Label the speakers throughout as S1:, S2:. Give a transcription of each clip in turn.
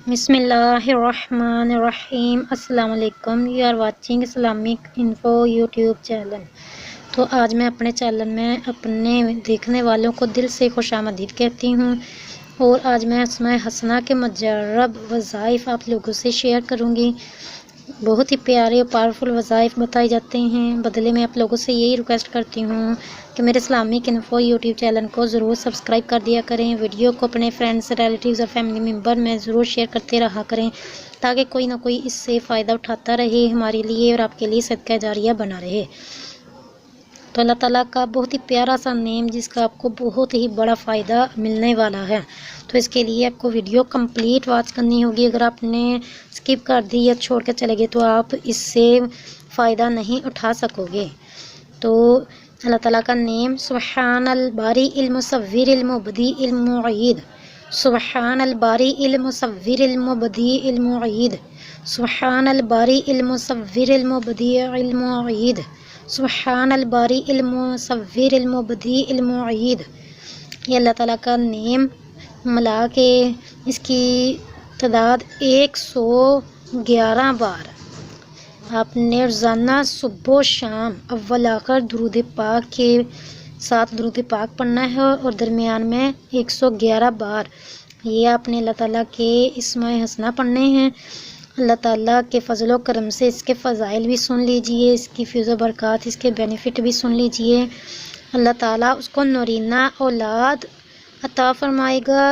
S1: بسم اللہ الرحمن الرحیم۔ السلام علیکم، you are watching Islamic Info YouTube channel. تو آج میں اپنے چینل میں اپنے دیکھنے والوں کو دل سے خوش آمدید کہتی ہوں، اور آج میں اسماء حسنہ کے مجرب وظائف آپ لوگوں سے شیئر کروں گی۔ بہت ہی پیارے اور پاورفل وظائف بتائے جاتے ہیں۔ بدلے میں آپ لوگوں سے یہی ریکویسٹ کرتی ہوں کہ میرے اسلامک انفو یوٹیوب چینل کو ضرور سبسکرائب کر دیا کریں، ویڈیو کو اپنے فرینڈس، ریلیٹیوز اور فیملی ممبر میں ضرور شیئر کرتے رہا کریں، تاکہ کوئی نہ کوئی اس سے فائدہ اٹھاتا رہے ہمارے لیے اور آپ کے لیے صدقہ جاریہ بنا رہے۔ تو اللہ تعالیٰ کا بہت ہی پیارا سا نیم جس کا آپ کو بہت ہی بڑا فائدہ ملنے والا ہے، تو اس کے لیے آپ کو ویڈیو کمپلیٹ واچ کرنی ہوگی۔ اگر آپ نے اسکپ کر دی یا چھوڑ کے چلے گئے تو آپ اس سے فائدہ نہیں اٹھا سکو گے۔ تو اللہ تعالیٰ کا نیم سبحان الباری المصور المبدی المعید، سبحان الباری المصور المبدی المعید، سبحان الباری المصور المبدی المعید، سبحان الباری المصور المبدی المعید۔ یہ اللہ تعالیٰ کا نیم ملا کے اس کی تعداد 111 بار آپ نے روزانہ صبح و شام اول آخر درود پاک کے ساتھ درود پاک پڑھنا ہے، اور درمیان میں 111 بار یہ آپ نے اللہ تعالیٰ کے اسماء حسنہ پڑھنے ہیں۔ اللہ تعالیٰ کے فضل و کرم سے اس کے فضائل بھی سن لیجئے، اس کی فیض و برکات، اس کے بینیفٹ بھی سن لیجئے۔ اللہ تعالیٰ اس کو نورینہ اولاد عطا فرمائے گا،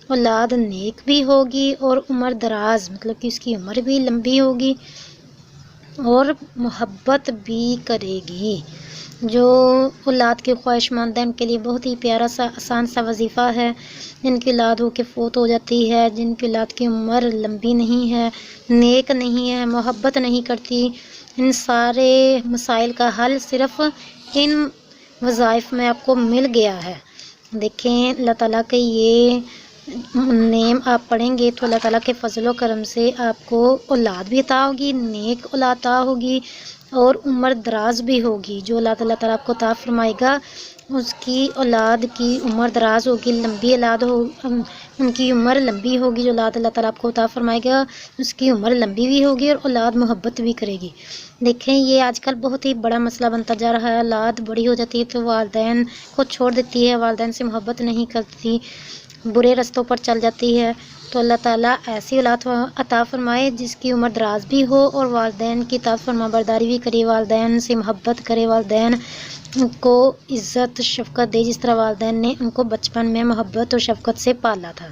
S1: اولاد نیک بھی ہوگی اور عمر دراز، مطلب کہ اس کی عمر بھی لمبی ہوگی اور محبت بھی کرے گی۔ جو اولاد کے خواہش مند ہیں ان کے لیے بہت ہی پیارا سا آسان سا وظیفہ ہے۔ جن کی اولاد ہو کے فوت ہو جاتی ہے، جن کی اولاد کی عمر لمبی نہیں ہے، نیک نہیں ہے، محبت نہیں کرتی، ان سارے مسائل کا حل صرف ان وظائف میں آپ کو مل گیا ہے۔ دیکھیں اللہ تعالیٰ کے یہ نیم آپ پڑھیں گے تو اللہ تعالیٰ کے فضل و کرم سے آپ کو اولاد بھی عطا ہوگی، نیک اولاد عطا ہوگی اور عمر دراز بھی ہوگی۔ جو اولاد اللہ تعالیٰ آپ کو عطا فرمائے گا اس کی اولاد کی عمر دراز ہوگی، لمبی اولاد ہو، ان کی عمر لمبی ہوگی۔ جو اولاد اللہ تعالیٰ آپ کو عطا فرمائے گا اس کی عمر لمبی بھی ہوگی اور اولاد محبت بھی کرے گی۔ دیکھیں یہ آج کل بہت ہی بڑا مسئلہ بنتا جا رہا ہے، اولاد بڑی ہو جاتی ہے تو والدین کو چھوڑ دیتی ہے، والدین سے محبت نہیں کرتی، برے رستوں پر چل جاتی ہے۔ تو اللہ تعالیٰ ایسی اولاد عطا فرمائے جس کی عمر دراز بھی ہو اور والدین کی اطاعت فرما برداری بھی کرے، والدین سے محبت کرے، والدین کو عزت شفقت دے جس طرح والدین نے ان کو بچپن میں محبت اور شفقت سے پالا تھا۔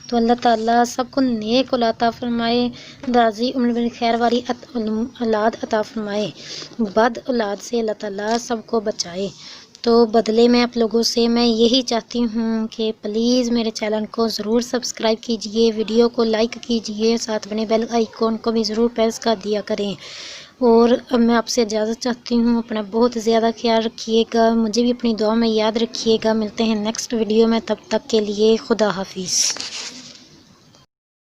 S1: تو اللہ تعالیٰ سب کو نیک اولاد عطا فرمائے، راضی عمر خیر والی اولاد عطا فرمائے، بد اولاد سے اللہ تعالیٰ سب کو بچائے۔ تو بدلے میں آپ لوگوں سے میں یہی چاہتی ہوں کہ پلیز میرے چینل کو ضرور سبسکرائب کیجئے، ویڈیو کو لائک کیجئے، ساتھ بنے بیل آئیکن کو بھی ضرور پریس کر دیا کریں۔ اور اب میں آپ سے اجازت چاہتی ہوں، اپنا بہت زیادہ خیال رکھیے گا، مجھے بھی اپنی دعا میں یاد رکھیے گا۔ ملتے ہیں نیکسٹ ویڈیو میں، تب تک کے لیے خدا حافظ۔